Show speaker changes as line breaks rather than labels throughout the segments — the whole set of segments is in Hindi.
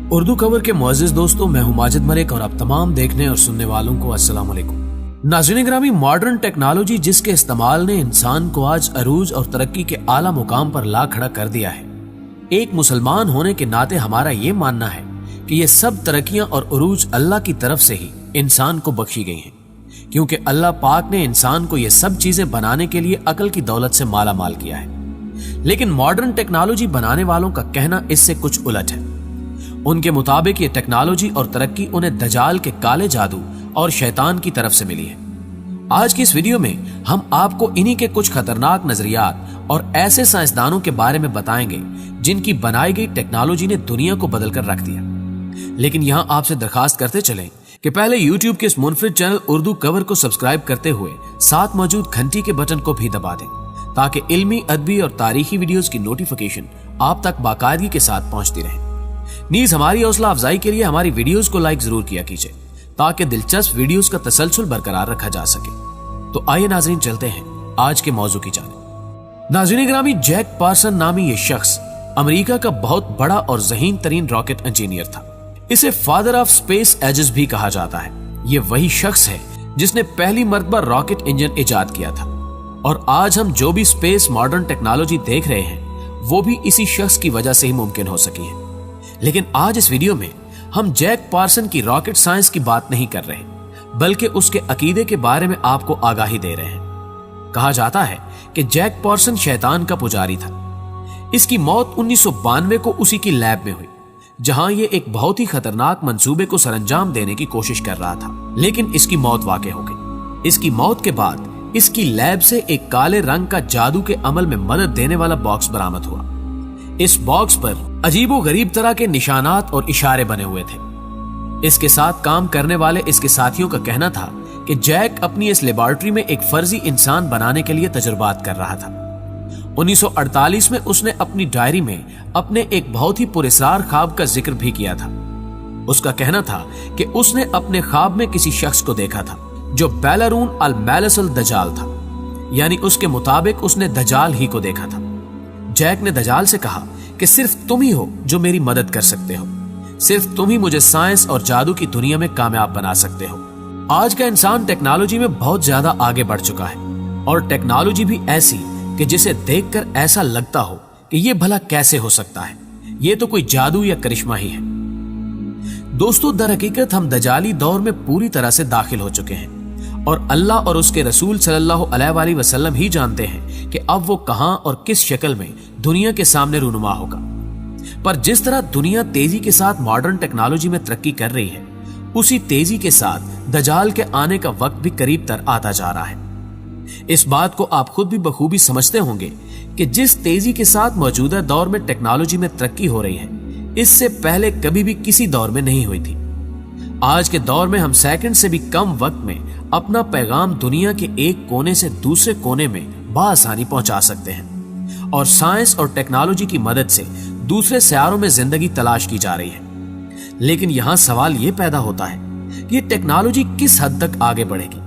उर्दू कवर के मुअज़्ज़िज़ दोस्तों, मैं हूं माजिद मलिक और आप तमाम देखने और सुनने वालों को अस्सलाम वालेकुम। नाज़रीन ग्रामी, मॉडर्न टेक्नोलॉजी जिसके इस्तेमाल ने इंसान को आज अरूज और तरक्की के आला मुकाम पर ला खड़ा कर दिया है। एक मुसलमान होने के नाते हमारा ये मानना है कि ये सब तरक्कियां और अरूज अल्लाह की तरफ से ही इंसान को बख्शी गई हैं, क्योंकि अल्लाह पाक ने इंसान को ये सब चीजें बनाने के लिए अकल की दौलत से माला माल किया है। लेकिन मॉडर्न टेक्नोलॉजी बनाने वालों का कहना इससे कुछ उलट है। उनके मुताबिक ये टेक्नोलॉजी और तरक्की उन्हें दजाल के काले जादू और शैतान की तरफ से मिली है। आज की इस वीडियो में हम आपको इन्हीं के कुछ खतरनाक नजरियात और ऐसे साइंसदानों के बारे में बताएंगे जिनकी बनाई गई टेक्नोलॉजी ने दुनिया को बदल कर रख दिया। लेकिन यहां आपसे दरखास्त करते चलें कि पहले YouTube के इस मुनफरिद चैनल उर्दू कवर को सब्सक्राइब करते हुए साथ मौजूद घंटी के बटन को भी दबा दें, ताकि इल्मी, अदबी और तारीखी वीडियोस की नोटिफिकेशन आप तक बाकायदगी के साथ पहुंचती रहे। नीज हमारी हौसला अफजाई के लिए हमारी वीडियोस को लाइक जरूर किया कीजिए, ताकि दिलचस्प वीडियोस का तसलसल बरकरार रखा जा सके। तो आइए नाजरीन, चलते हैं आज के मौजू की जानिब। नाज़रीन ग्रामी, जैक पार्सन नामी ये शख्स अमेरिका का बहुत बड़ा और ज़हीन तरीन रॉकेट इंजीनियर था। इसे फादर ऑफ स्पेस एजेस भी कहा जाता है। ये वही शख्स है जिसने पहली मर्तबा रॉकेट इंजन इजाद किया था, और आज हम जो भी स्पेस मॉडर्न टेक्नोलॉजी देख रहे हैं वो भी इसी शख्स की वजह से ही मुमकिन हो सकी है। लेकिन आज इस वीडियो में हम जैक पार्सन की रॉकेट साइंस की बात नहीं कर रहे, बल्कि उसके अकीदे के बारे में आपको आगाही दे रहे हैं। कहा जाता है कि जैक पार्सन शैतान का पुजारी था। इसकी मौत 1992 को उसी की लैब में हुई, जहां ये एक बहुत ही खतरनाक मंसूबे को सरंजाम देने की कोशिश कर रहा था। लेकिन इसकी मौत वाक़ई हो गई। इसकी मौत के बाद इसकी लैब से एक काले रंग का जादू के अमल में मदद देने वाला बॉक्स बरामद हुआ। इस बॉक्स पर अजीबो गरीब तरह के निशानात और इशारे बने हुए थे। इसके साथ काम करने वाले इसके साथियों का कहना था कि जैक अपनी इस लेबोरेटरी में एक फर्जी इंसान बनाने के लिए तजुर्बात कर रहा था। 1948 में उसने अपनी डायरी में अपने एक बहुत ही पुरस्कार ख्वाब का जिक्र भी किया था। उसका कहना था कि उसने अपने ख्वाब में किसी शख्स को देखा था जो बैलारून अल मैलसल दजाल था, यानी उसके मुताबिक उसने दजाल ही को देखा था। जैक ने दजाल से कहा कि सिर्फ तुम ही हो जो मेरी मदद कर सकते हो, सिर्फ तुम ही मुझे साइंस और जादू की दुनिया में कामयाब बना सकते हो। आज का इंसान टेक्नोलॉजी में बहुत ज्यादा आगे बढ़ चुका है, और टेक्नोलॉजी भी ऐसी कि जिसे देखकर ऐसा लगता हो कि ये भला कैसे हो सकता है, ये तो कोई जादू या करिश्मा ही है। दोस्तों, दर हकीकत हम दजाली दौर में पूरी तरह से दाखिल हो चुके हैं, और अल्लाह और उसके रसूल सल्लल्लाहु अलैहि वसल्लम ही जानते हैं कि अब वो कहां और किस शक्ल में दुनिया के सामने रूनुमा होगा। पर जिस तरह दुनिया तेजी के साथ मॉडर्न टेक्नोलॉजी में तरक्की कर रही है, उसी तेजी के साथ दजाल के आने का वक्त भी करीब तर आता जा रहा है। इस बात को आप खुद भी बखूबी समझते होंगे कि जिस तेजी के साथ मौजूदा दौर में टेक्नोलॉजी में तरक्की हो रही है, इससे पहले कभी भी किसी दौर में नहीं हुई थी। आज के दौर में हम सेकंड से भी कम वक्त में अपना पैगाम दुनिया के एक कोने से दूसरे कोने में बआसानी पहुंचा सकते हैं, और साइंस और टेक्नोलॉजी की मदद से दूसरे सैयारों में जिंदगी तलाश की जा रही है। लेकिन यहां सवाल यह पैदा होता है कि ये टेक्नोलॉजी किस हद तक आगे बढ़ेगी।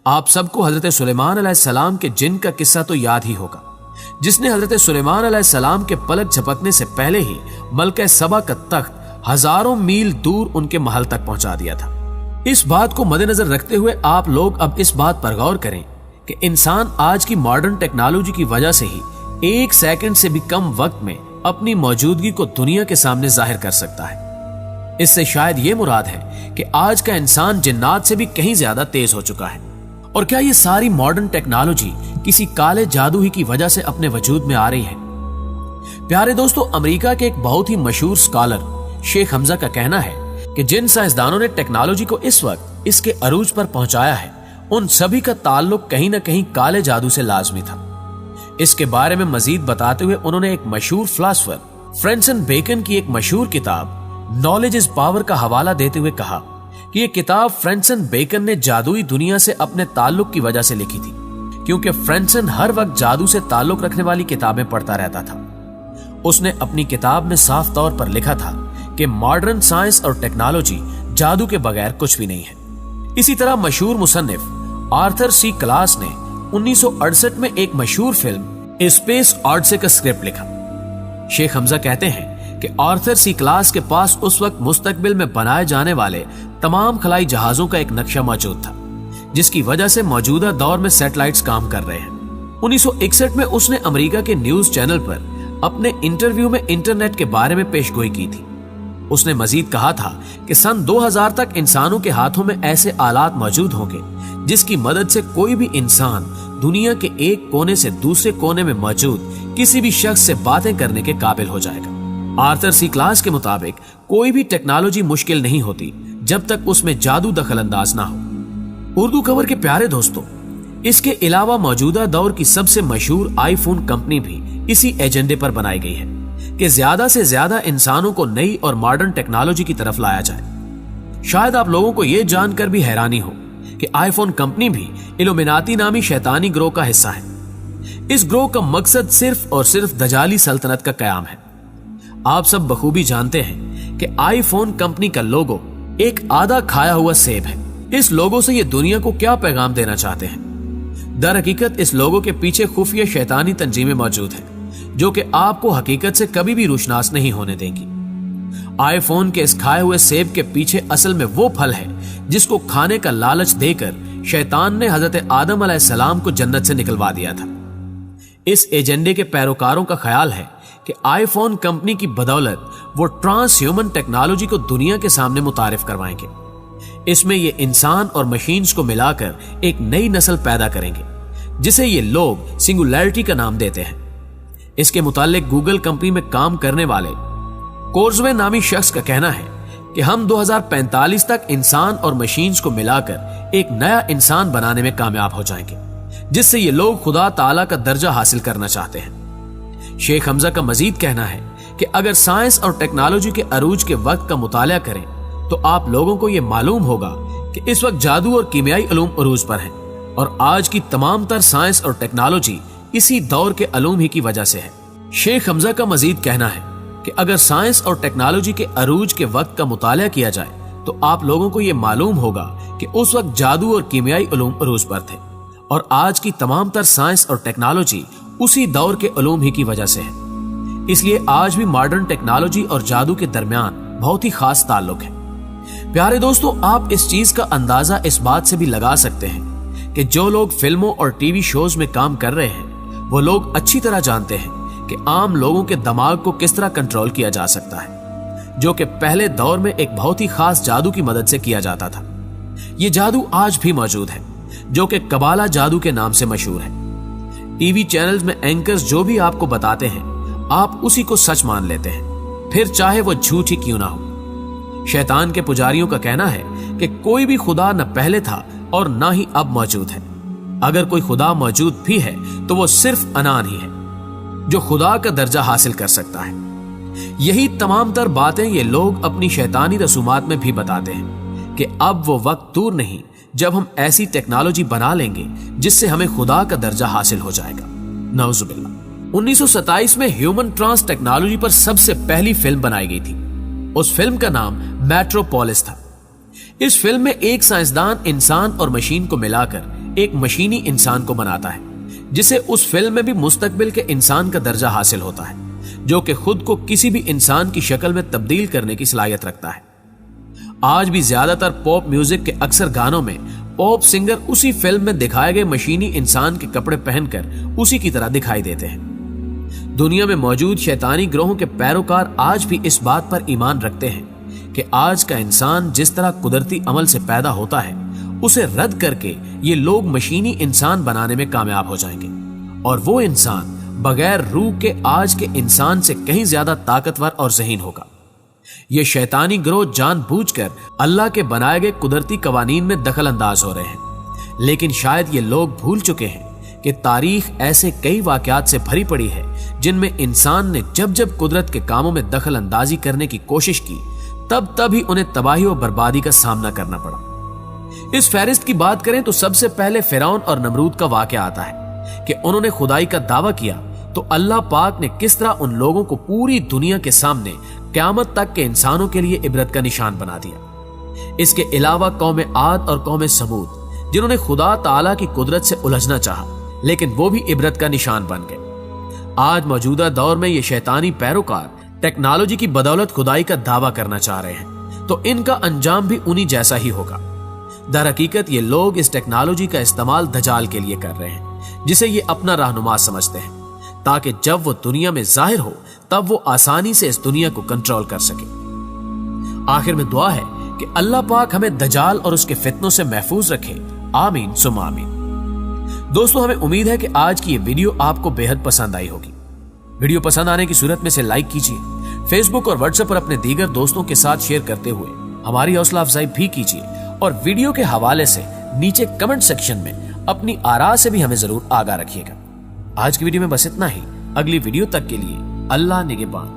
आप सबको हजरत सुलेमान अलैहिस्सलाम के जिन का किस्सा तो याद ही होगा, जिसने हजरत सुलेमान अलैहिस्सलाम के पलक झपकने से पहले ही मलका सबा का तख्त हजारों मील दूर उनके महल तक पहुंचा दिया था। इस बात को मद्देनजर रखते हुए आप लोग अब इस बात पर गौर करें कि इंसान आज की मॉडर्न टेक्नोलॉजी की वजह से ही एक सेकंड से भी कम वक्त में अपनी मौजूदगी को दुनिया के सामने जाहिर कर सकता है। इससे शायद ये मुराद है कि आज का इंसान जिन्नात से भी कहीं ज्यादा तेज हो चुका है। और क्या ये सारी मॉडर्न टेक्नोलॉजी किसी काले जादू ही की वजह से अपने वजूद में आ रही है? प्यारे दोस्तों, अमेरिका के एक बहुत ही मशहूर स्कॉलर शेख हमजा का कहना है कि जिन साइंसदानों ने टेक्नोलॉजी को इस वक्त इसके अरूज पर पहुंचाया है, उन सभी का ताल्लुक कहीं न कहीं काले जादू से लाजमी था। इसके बारे में मजीद बताते हुए उन्होंने एक मशहूर फिलोसोफर फ्रांसिस बेकन की एक मशहूर किताब नॉलेज इज पावर का हवाला देते हुए कहा कि यह किताब फ्रांसिस बेकन ने जादुई दुनिया से अपने ताल्लुक की वजह से लिखी थी, क्योंकि फ्रांसिस हर वक्त जादू से ताल्लुक रखने वाली किताबें पढ़ता रहता था। उसने अपनी किताब में साफ तौर पर लिखा था कि मॉडर्न साइंस और टेक्नोलॉजी जादू के बगैर कुछ भी नहीं है। इसी तरह मशहूर मुसन्निफ आर्थर सी क्लास ने 1968 में एक मशहूर फिल्म स्पेस ऑडिसी का स्क्रिप्ट लिखा। शेख हमजा कहते हैं कि आर्थर सी क्लास के पास उस वक्त मुस्तकबिल में बनाए जाने वाले तमाम खलाई जहाजों का एक नक्शा मौजूद था, जिसकी वजह से मौजूदा दौर में सैटेलाइट्स काम कर रहे हैं। 1961 में उसने अमेरिका के न्यूज चैनल पर अपने इंटरव्यू में इंटरनेट के बारे में पेशगोई की थी। उसने मजीद कहा था कि सन 2000 तक इंसानों के हाथों में ऐसे आलात मौजूद होंगे जिसकी मदद से कोई भी इंसान दुनिया के एक कोने से दूसरे कोने में मौजूद किसी भी शख्स से बातें करने के काबिल हो जाएगा। आर्थर सी क्लास के मुताबिक कोई भी टेक्नोलॉजी मुश्किल नहीं होती जब तक उसमें जादू दखल अंदाज ना हो। उर्दू खबर के प्यारे दोस्तों, इसके अलावा मौजूदा दौर की सबसे मशहूर आईफोन कंपनी भी इसी एजेंडे पर बनाई गई है कि ज्यादा से ज्यादा इंसानों को नई और मॉडर्न टेक्नोलॉजी की तरफ लाया जाए। शायद आप लोगों को यह जानकर भी हैरानी हो कि आईफोन कंपनी भी इल्यूमिनाती नामी शैतानी ग्रोह का हिस्सा है। इस ग्रोह का मकसद सिर्फ और सिर्फ दजाली सल्तनत का कयाम है। आप सब बखूबी जानते हैं कि आईफोन कंपनी का लोगो एक आधा खाया हुआ सेब है। इस लोगो से ये दुनिया को क्या पैगाम देना चाहते हैं? दर हकीकत इस लोगो के पीछे खुफिया शैतानी तंजीमें मौजूद हैं जो कि आपको हकीकत से कभी भी रुशनास नहीं होने देंगी। आईफोन के इस खाए हुए सेब के पीछे असल में वो फल है जिसको खाने का लालच देकर शैतान ने हजरत आदम अलैहिस्सलाम को जन्नत से निकलवा दिया था। इस एजेंडे के पैरोकारों का ख्याल है कि आईफोन कंपनी की बदौलत वो ट्रांस ह्यूमन टेक्नोलॉजी को दुनिया के सामने मुतारिफ करवाएंगे। इसमें ये इंसान और मशीन्स को मिलाकर एक नई नस्ल पैदा करेंगे जिसे ये लोग सिंगुलैरिटी का नाम देते हैं। इसके मुतालिक गूगल कंपनी में काम करने वाले कोर्जवे नामी शख्स का कहना है कि हम 2045 तक इंसान और मशीन्स को मिलाकर एक नया इंसान बनाने में कामयाब हो जाएंगे, जिससे ये लोग खुदा ताला का दर्जा हासिल करना चाहते हैं। शेख हमजा का मजीद कहना है कि अगर साइंस और टेक्नोलॉजी के अरूज के वक्त का मुताला करें तो आप लोगों को यह मालूम होगा कि इस वक्त जादू और कीमियाई उलूम अरूज पर हैं और आज की तमाम तर साइंस और टेक्नोलॉजी इसी दौर के अलूम ही की वजह से है। शेख हमजा का मजीद कहना है कि अगर साइंस और टेक्नोलॉजी के अरूज के वक्त का मुताला किया जाए तो आप लोगों को यह मालूम होगा कि उस वक्त जादू और कीमियाई उलूम अरूज पर थे और आज की तमाम तर साइंस और टेक्नोलॉजी उसी दौर के उलूम ही की वजह से है। इसलिए आज भी मॉडर्न टेक्नोलॉजी और जादू के दरमियान बहुत ही खास ताल्लुक है। प्यारे दोस्तों, आप इस चीज का अंदाजा इस बात से भी लगा सकते हैं कि जो लोग फिल्मों और टीवी शोज में काम कर रहे हैं वो लोग अच्छी तरह जानते हैं कि आम लोगों के दिमाग को किस तरह कंट्रोल किया जा सकता है, जो कि पहले दौर में एक बहुत ही खास जादू की मदद से किया जाता था। ये जादू आज भी मौजूद है जो कि कबाला जादू के नाम से मशहूर है। टीवी चैनल्स में एंकर्स जो भी आपको बताते हैं आप उसी को सच मान लेते हैं, फिर चाहे वो झूठ ही क्यों ना हो। शैतान के पुजारियों का कहना है कि कोई भी खुदा न पहले था और ना ही अब मौजूद है। अगर कोई खुदा मौजूद भी है तो वो सिर्फ अनान ही है जो खुदा का दर्जा हासिल कर सकता है। यही तमाम तर बातें ये लोग अपनी शैतानी रसूमात में भी बताते हैं कि अब वो वक्त दूर नहीं जब हम ऐसी टेक्नोलॉजी बना लेंगे जिससे हमें खुदा का दर्जा हासिल हो जाएगा। नऊजुबिल्लाह। 1927 में ह्यूमन ट्रांस टेक्नोलॉजी पर सबसे पहली फिल्म बनाई गई थी। उस फिल्म का नाम मेट्रोपोलिस था। इस फिल्म में एक साइंसदान इंसान और मशीन को मिलाकर एक मशीनी इंसान को बनाता है जिसे उस फिल्म में भी मुस्तकबिल के इंसान का दर्जा हासिल होता है, जो कि खुद को किसी भी इंसान की शक्ल में तब्दील करने की सलाहियत रखता है। आज भी ज्यादातर पॉप म्यूजिक के अक्सर गानों में पॉप सिंगर उसी फिल्म में दिखाए गए मशीनी इंसान के कपड़े पहनकर उसी की तरह दिखाई देते हैं। दुनिया में मौजूद शैतानी ग्रोहों के पैरोकार आज भी इस बात पर ईमान रखते हैं कि आज का इंसान जिस तरह कुदरती अमल से पैदा होता है उसे रद्द करके ये लोग मशीनी इंसान बनाने में कामयाब हो जाएंगे और वो इंसान बगैर रूह के आज के इंसान से कहीं ज्यादा ताकतवर और ज़हीन होगा। ये शैतानी ग्रोह जानबूझकर अल्लाह के बनाए गए कुदरती कवानीन में दखल अंदाज हो रहे हैं, लेकिन शायद ये लोग भूल चुके हैं कि तारीख ऐसे कई वाकयात से भरी पड़ी है जिनमें इंसान ने जब जब कुदरत के कामों में दखल अंदाजी करने की कोशिश की तब तब ही उन्हें तबाही और बर्बादी का सामना करना पड़ा। इस फहरिस्त की बात करें तो सबसे पहले फिरौन और नमरूद का वाकया आता है कि उन्होंने खुदाई का दावा किया तो अल्लाह पाक ने किस तरह उन लोगों को पूरी दुनिया के सामने क़यामत तक के इंसानों के लिए इबरत का निशान बना दिया। इसके अलावा कौम आद और कौम समूद जिन्होंने खुदा ताला की कुदरत से उलझना चाहा लेकिन वो भी इबरत का निशान बन गए। आज मौजूदा दौर में ये शैतानी पैरोकार टेक्नोलॉजी की बदौलत खुदाई का दावा करना चाह रहे हैं तो इनका अंजाम भी उन्हीं जैसा ही होगा। दर हकीकत ये लोग इस टेक्नोलॉजी का इस्तेमाल दजाल के लिए कर रहे हैं, जिसे ये अपना रहनुमा समझते हैं, ताकि जब वो दुनिया में जाहिर हो तब वो आसानी से इस दुनिया को कंट्रोल कर सके। आखिर में दुआ है कि अल्लाह पाक हमें दजाल और उसके फितनों से महफूज रखे। आमीन सुम्मा आमीन। दोस्तों, हमें उम्मीद है कि आज की ये वीडियो आपको बेहद पसंद आई होगी। वीडियो पसंद आने की सूरत में इसे लाइक कीजिए। फेसबुक और व्हाट्सएप पर अपने दीगर दोस्तों के साथ शेयर करते हुए हमारी हौसला अफजाई भी कीजिए और वीडियो के हवाले से नीचे कमेंट सेक्शन में अपनी आरा से भी हमें जरूर आगाह रखिएगा। आज की वीडियो में बस इतना ही। अगली वीडियो तक के लिए अल्लाह निगहबान।